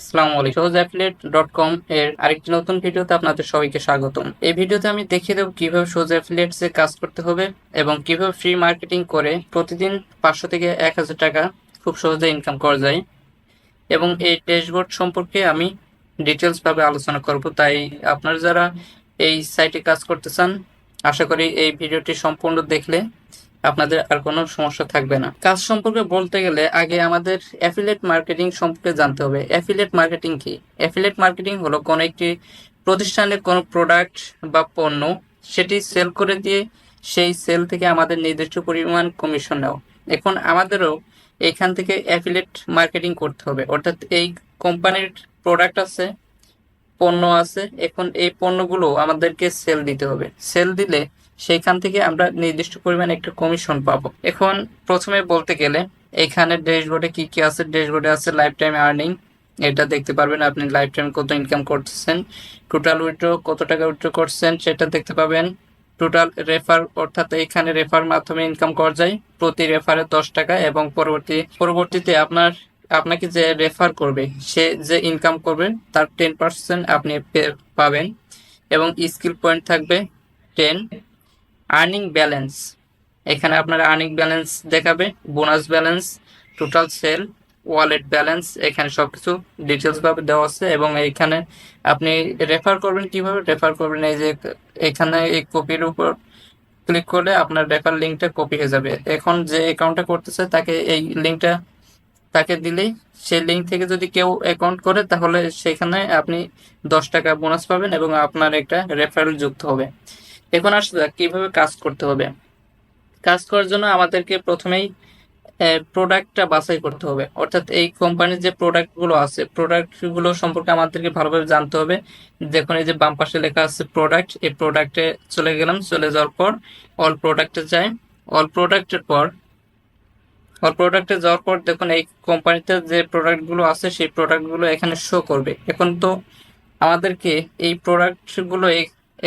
আসসালামু আলাইকুম। sojaffiliate.com এর আরেকটি নতুন ভিডিওতে আপনাদের সবাইকে স্বাগতম। এই ভিডিওতে আমি দেখিয়ে দেব কিভাবে সোজা অ্যাফিলিয়েটস এ কাজ করতে হবে এবং কিভাবে ফ্রি মার্কেটিং করে প্রতিদিন 500 থেকে 1000 টাকা খুব সহজে ইনকাম করা যায় এবং এই ড্যাশবোর্ড সম্পর্কে আমি ডিটেলস ভাবে আলোচনা করব। তাই আপনারা যারা এই সাইটে কাজ করতে চান, আশা করি এই ভিডিওটি সম্পূর্ণ দেখলে আপনাদের আর কোনো সমস্যা থাকবে না। কাজ সম্পর্কে বলতে গেলে আগে আমাদের অ্যাফিলিয়েট মার্কেটিং সম্পর্কে জানতে হবে। অ্যাফিলিয়েট মার্কেটিং কি? অ্যাফিলিয়েট মার্কেটিং হলো কোনো একটি প্রতিষ্ঠানের কোনো প্রোডাক্ট বা পণ্য সেটি সেল করে দিয়ে সেই সেল থেকে আমাদের নির্দিষ্ট পরিমাণ কমিশন নেওয়া। এখন আমাদেরও এখান থেকে অ্যাফিলিয়েট মার্কেটিং করতে হবে, অর্থাৎ এই কোম্পানির প্রোডাক্ট আছে, পণ্য আছে, এখন এই পণ্যগুলো আমাদেরকে সেল দিতে হবে। সেল দিলে সেইখান থেকে আমরা নির্দিষ্ট পরিমাণে একটা কমিশন পাবো। এখন প্রথমে বলতে গেলে এখানে ড্যাশবোর্ডে কি কি আছে, ড্যাশবোর্ডে আছে লাইফ টাইম আর্নিং, এটা দেখতে পারবেন আপনি লাইফ টাইম কত ইনকাম করতেছেন, টোটাল উইথড্র কত টাকা উইথড্র করছেন সেটা দেখতে পাবেন, টোটাল রেফার অর্থাৎ এইখানে রেফার মাধ্যমে ইনকাম করা যায় প্রতি রেফারে 10 টাকা এবং পরবর্তীতে আপনাকে যে রেফার করবে সে যে ইনকাম করবে তার 10% আপনি পাবেন এবং স্কিল পয়েন্ট থাকবে 10। আর্নিং ব্যালেন্স, এখানে আপনার আর্নিং ব্যালেন্স দেখাবে, bonus balance, total sell, wallet balance, এখানে সবকিছু ডিটেলস ভাবে দেওয়া আছে এবং এইখানে আপনি রেফার করবেন। কিভাবে রেফার করবেন? এই যে এখানে এই কপির উপর ক্লিক করলে আপনার রেফার লিঙ্কটা কপি হয়ে যাবে। এখন যে অ্যাকাউন্টটা করতেছে তাকে এই লিঙ্কটা তাকে দিলেই সেই লিঙ্ক থেকে যদি কেউ অ্যাকাউন্ট করে তাহলে সেখানে আপনি 10 টাকা বোনাস পাবেন এবং আপনার একটা রেফারেল যুক্ত হবে। এখন আসলে কিভাবে কাজ করতে হবে। কাজ করার জন্য আমাদেরকে প্রথমেই প্রোডাক্টটা বাছাই করতে হবে, অর্থাৎ এই কোম্পানির যে প্রোডাক্টগুলো আছে প্রোডাক্টগুলো সম্পর্কে আমাদেরকে ভালোভাবে জানতে হবে। দেখুন এই যে বাম পাশে লেখা আছে প্রোডাক্ট, এই প্রোডাক্টে চলে গেলাম, চলে যাওয়ার পর অল প্রোডাক্টে যাই, অল প্রোডাক্টে যাওয়ার পর দেখুন এই কোম্পানিতে যে প্রোডাক্টগুলো আছে সেই প্রোডাক্টগুলো এখানে শো করবে। এখন তো আমাদেরকে এই প্রোডাক্টগুলো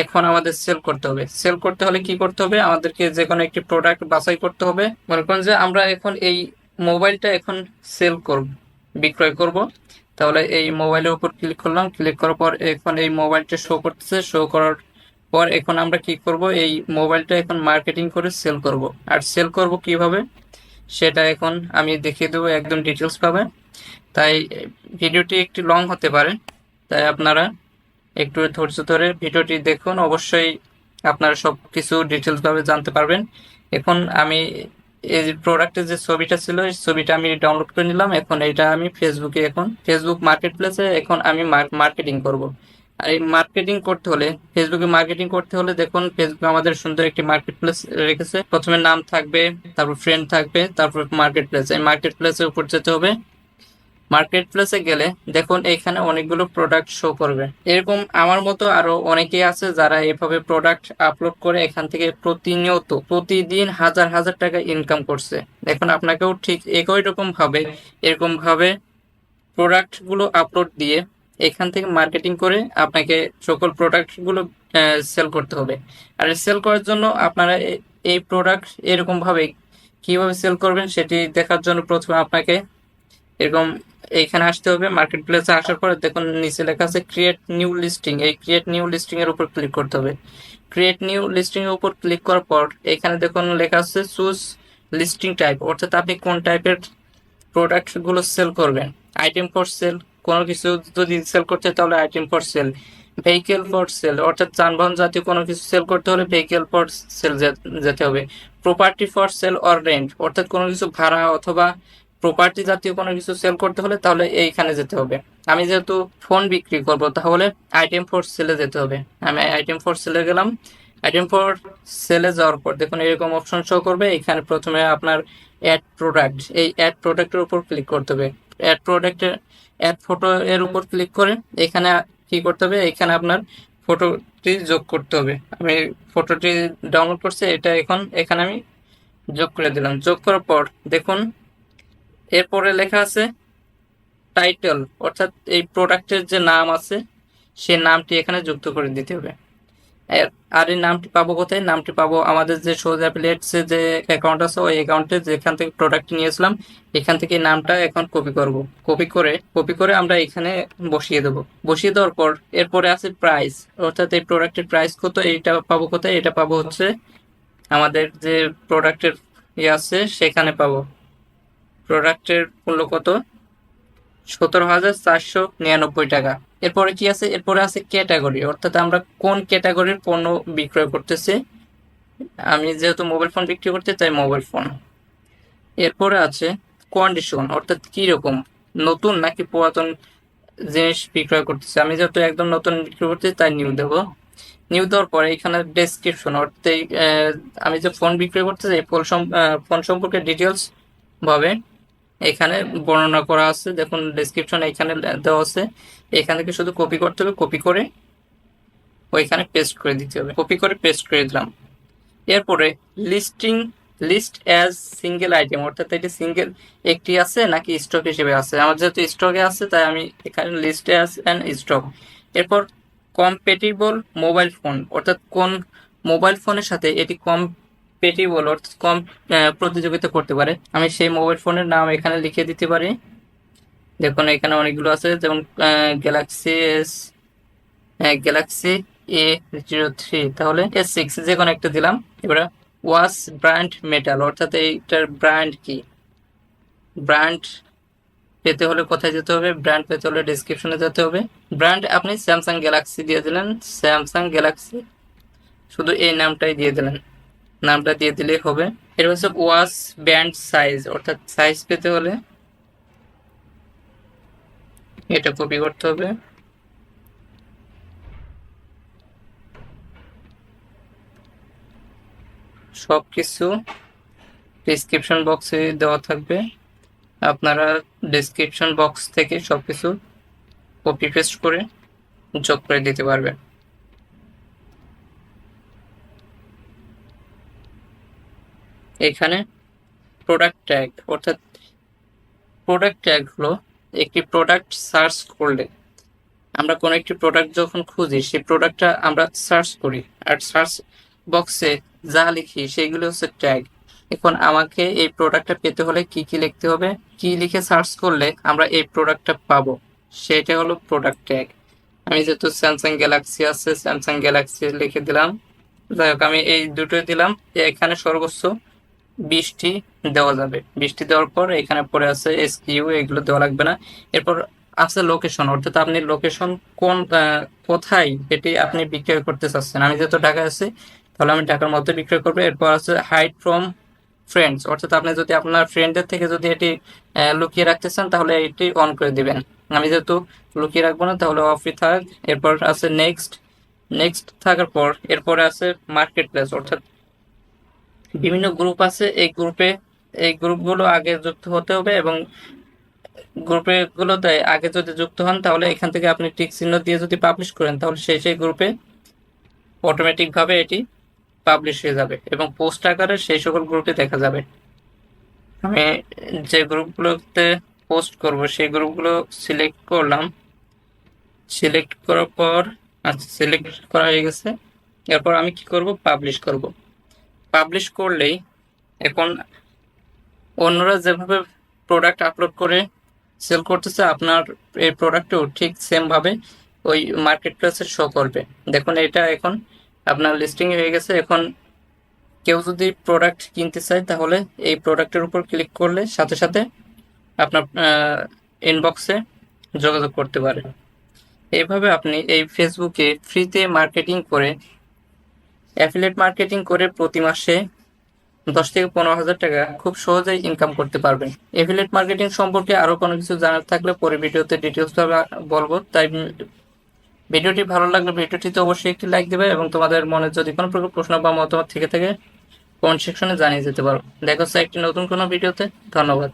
এখন আমাদের সেল করতে হবে। সেল করতে হলে কি করতে হবে? আমাদেরকে যে কোনো একটি প্রোডাক্ট বাছাই করতে হবে। মনে করেন যে আমরা এখন এই মোবাইলটা এখন সেল করব, বিক্রয় করব, তাহলে এই মোবাইলের উপর ক্লিক করলাম, ক্লিক করার পর এখন এই মোবাইলটা শো করতেছে, শো করার পর এখন আমরা কি করব? এই মোবাইলটা এখন মার্কেটিং করে সেল করব। আর সেল করব কিভাবে সেটা এখন আমি দেখিয়ে দেবো, একদম ডিটেলস পাবে। তাই ভিডিওটি একটু লং হতে পারে, তাই আপনারা একটু ধৈর্য ধরে ভিডিওটি দেখুন, অবশ্যই আপনারা সব কিছু ডিটেলস ভাবে জানতে পারবেন। এখন আমি এই প্রোডাক্টের যে ছবিটা ছিল এই ছবিটা আমি ডাউনলোড করে নিলাম। এখন এটা আমি এখন ফেসবুক মার্কেট প্লেসে এখন আমি মার্কেটিং করব। আর এই মার্কেটিং করতে হলে, ফেসবুকে মার্কেটিং করতে হলে দেখুন ফেসবুক আমাদের সুন্দর একটি মার্কেট প্লেস রেখেছে। প্রথমে নাম থাকবে, তারপর ফ্রেন্ড থাকবে, তারপর মার্কেট প্লেস। এই মার্কেট প্লেসের উপর যেতে হবে। মার্কেট প্লেসে গেলে দেখুন এখানে অনেকগুলো প্রোডাক্ট শো করবে। এরকম আমার মতো আরো অনেকেই আছে যারা এভাবে প্রোডাক্ট আপলোড করে এখান থেকে প্রতিনিয়ত প্রতিদিন হাজার হাজার টাকা ইনকাম করছে। এখন আপনাকেও ঠিক একই রকম ভাবে এরকম ভাবে প্রোডাক্ট গুলো আপলোড দিয়ে এখান থেকে মার্কেটিং করে আপনাকে সকল প্রোডাক্ট গুলো সেল করতে হবে। আর সেল করার জন্য আপনারা এই প্রোডাক্ট এরকম ভাবে কিভাবে সেল করবেন সেটি দেখার জন্য প্রথমে আপনাকে এরকম এইখানে আসতে হবে। মার্কেট প্লেসে আসার পরে দেখুন নিচে লেখা আছে ক্রিয়েট নিউ লিস্টিং, এই ক্রিয়েট নিউ লিস্টিং এর উপর ক্লিক করতে হবে। ক্রিয়েট নিউ লিস্টিং এর উপর ক্লিক করার পর এখানে দেখুন লেখা আছে চুজ লিস্টিং টাইপ, অর্থাৎ আপনি কোন টাইপের প্রোডাক্ট গুলো সেল করবেন। আইটেম ফর সেল, কোনো কিছু যদি সেল করতে তাহলে item for sale, vehicle for sale অর্থাৎ যানবাহন জাতীয় কোনো কিছু সেল করতে হলে ভেহিকেল ফর সেল যেতে হবে। Property for sale or rent, অর্থাৎ কোনো কিছু ভাড়া অথবা প্রপার্টি জাতীয় কোনো কিছু সেল করতে হলে তাহলে এইখানে যেতে হবে। আমি যেহেতু ফোন বিক্রি করব তাহলে আইটেম ফর সেলে যেতে হবে। আমি আইটেম ফর সেলে গেলাম। আইটেম ফর সেলে যাওয়ার পর দেখুন এরকম অপশন শো করবে। এখানে প্রথমে আপনার অ্যাড প্রোডাক্ট, এই অ্যাড প্রোডাক্টের উপর ক্লিক করতে হবে। অ্যাড প্রোডাক্টের অ্যাড ফটো এর উপর ক্লিক করে এখানে কি করতে হবে? এখানে আপনার ফটোটি যোগ করতে হবে। আমি ফটোটি ডাউনলোড করছি, এটা এখন এখানে আমি যোগ করে দিলাম। যোগ করার পর দেখুন এরপরে লেখা আছে টাইটেল, অর্থাৎ এই প্রোডাক্টের যে নাম আছে সেই নামটি এখানে যুক্ত করে দিতে হবে। আর এই নামটি পাবো কোথায়? নামটি পাবো আমাদের যে সহজ অ্যাফিলিয়েটস যে অ্যাকাউন্ট আছে ওই অ্যাকাউন্টে যেখান থেকে প্রোডাক্ট নিয়েছিলাম এখান থেকে এই নামটা এখন কপি করে আমরা এখানে বসিয়ে দেবো। বসিয়ে দেওয়ার পর এরপরে আছে প্রাইস, অর্থাৎ এই প্রোডাক্টের প্রাইস কত এইটা পাবো কোথায়? এটা পাবো হচ্ছে আমাদের যে প্রোডাক্টের আছে সেখানে পাবো। প্রোডাক্টের মূল্য কত? 17,499 টাকা। এরপরে কি আছে? এরপরে আছে ক্যাটাগরি, অর্থাৎ আমরা কোন ক্যাটাগরির পণ্য বিক্রয় করতেছি। আমি যেহেতু মোবাইল ফোন বিক্রি করতে চাই মোবাইল ফোন। এরপরে আছে কন্ডিশন, অর্থাৎ কি রকম, নতুন নাকি পুরাতন জিনিস বিক্রয় করতেছি। আমি যেহেতু একদম নতুন বিক্রি করতেছি তাই নিউ দেবো। নিউ দেওয়ার পরে এখানে ডেসক্রিপশন, অর্থাৎ আমি যে ফোন বিক্রয় করতেছি এই ফোন সম্পর্কে ডিটেলস ভাবে এখানে বর্ণনা করা আছে। দেখুন ডেসক্রিপশন এখানে দেওয়া আছে, এখান থেকে শুধু কপি করতে হবে, কপি করে ওইখানে পেস্ট করে দিতে হবে। কপি করে পেস্ট করে দিলাম। এরপরে লিস্ট অ্যাজ সিঙ্গেল আইটেম, অর্থাৎ এটি সিঙ্গেল একটি আছে নাকি স্টক হিসেবে আছে। আমার যেহেতু স্টকে আছে তাই আমি এখানে লিস্ট অ্যাজ অ্যান্ড স্টক। এরপর কম্পেটিবল মোবাইল ফোন, অর্থাৎ কোন মোবাইল ফোনের সাথে এটি কম্পেটিবল অর্থাৎ প্রতিযোগিতা করতে পারে। আমি সেই মোবাইল ফোনের নাম এখানে লিখে দিতে পারি। দেখুন এখানে অনেকগুলো আছে, যেমন গ্যালাক্সি A03, তাহলে S6 যে কোনো একটা দিলাম। এবারে ওয়াস ব্র্যান্ড মেটাল, অর্থাৎ এইটার ব্র্যান্ড কি। ব্র্যান্ড পেতে হলে কোথায় যেতে হবে? ব্র্যান্ড পেতে হলে ডেসক্রিপশনে যেতে হবে। ব্র্যান্ড আপনি স্যামসাং গ্যালাক্সি দিয়ে দিলেন, স্যামসাং গ্যালাক্সি শুধু এই নামটাই দিয়ে দিলেন, নামটা দিয়ে দিলেই হবে। এর হচ্ছে ওয়াস ব্যান্ড সাইজ, অর্থাৎ সাইজ পেতে হলে এটা কপি করতে হবে। সবকিছু ডেসক্রিপশন বক্সে দেওয়া থাকবে, আপনারা ডেসক্রিপশন বক্স থেকে সবকিছু কপি পেস্ট করে যোগ করে দিতে পারবেন। এখানে প্রোডাক্ট ট্যাগ, অর্থাৎ প্রোডাক্ট ট্যাগ হলো একটি প্রোডাক্ট সার্চ করলে আমরা কোনো একটি প্রোডাক্ট যখন খুঁজি সেই প্রোডাক্টটা আমরা সার্চ করি, আর সার্চ বক্সে যা লিখি সেগুলো হচ্ছে ট্যাগ। এখন আমাকে এই প্রোডাক্টটা পেতে হলে কি কি লিখতে হবে, কি লিখে সার্চ করলে আমরা এই প্রোডাক্টটা পাবো, সেটা হলো প্রোডাক্ট ট্যাগ। আমি যেহেতু স্যামসাং গ্যালাক্সি আছে স্যামসাং গ্যালাক্সি লিখে দিলাম। যাই হোক আমি এই দুটোই দিলাম। এখানে সর্বোচ্চ 20টি দেওয়া যাবে। 20টি দেওয়ার পর এখানে পরে আছে SKU, এগুলো দেওয়া লাগবে না। এরপর আছে লোকেশন, অর্থাৎ আপনি লোকেশন কোথায় এটি আপনি বিক্রয় করতে চাচ্ছেন। আমি যেহেতু ঢাকায় আছি তাহলে আমি ঢাকার মধ্যে বিক্রয় করবো। এরপর আছে হাইড ফ্রম ফ্রেন্ডস, অর্থাৎ আপনি যদি আপনার ফ্রেন্ডদের থেকে যদি এটি লুকিয়ে রাখতে চান তাহলে এটি অন করে দিবেন। আমি যেহেতু লুকিয়ে রাখবো না তাহলে অফই থাক। এরপর আছে নেক্সট থাকার পর এরপরে আছে মার্কেট প্লেস, অর্থাৎ বিভিন্ন গ্রুপ আছে, এই গ্রুপগুলো আগে যুক্ত হতে হবে, এবং গ্রুপগুলোতে আগে যদি যুক্ত হন তাহলে এখান থেকে আপনি টিক চিহ্ন দিয়ে যদি পাবলিশ করেন তাহলে সেই গ্রুপে অটোমেটিকভাবে এটি পাবলিশ হয়ে যাবে এবং পোস্ট আকারে সেই সকল গ্রুপে দেখা যাবে। আমি যে গ্রুপগুলোতে পোস্ট করব সেই গ্রুপগুলো সিলেক্ট করলাম। সিলেক্ট করার পর আচ্ছা সিলেক্ট করা হয়ে গেছে। এরপর আমি কি করব? পাবলিশ করব। পাবলিশ করলেই এখন অন্যরা যেভাবে প্রোডাক্ট আপলোড করে সেল করতেছে আপনার এই প্রোডাক্টও ঠিক সেম ভাবে ওই মার্কেট প্লেসে শো করবে। দেখুন এটা এখন আপনার লিস্টিং হয়ে গেছে। এখন কেউ যদি প্রোডাক্ট কিনতে চায় তাহলে এই প্রোডাক্টের উপর ক্লিক করলে সাথে সাথে আপনার ইনবক্সে যোগাযোগ করতে পারে। এইভাবে আপনি এই ফেসবুকে ফ্রিতে মার্কেটিং করে অ্যাফিলিয়েট মার্কেটিং করে প্রতি মাসে 10 থেকে 15,000 টাকা খুব সহজেই ইনকাম করতে পারবেন। অ্যাফিলিয়েট মার্কেটিং সম্পর্কে আরো কোনো কিছু জানার থাকলে পরে ভিডিওতে ডিটেলস ভাবে বলবো। তাই ভিডিওটি ভালো লাগলে ভিডিওটিতে অবশ্যই একটি লাইক দেবে এবং তোমাদের মনে যদি কোনো প্রকার প্রশ্ন বা মতামত থেকে থাকে কমেন্ট সেকশনে জানিয়ে যেতে পারো। দেখা হচ্ছে একটি নতুন কোনো ভিডিওতে। ধন্যবাদ।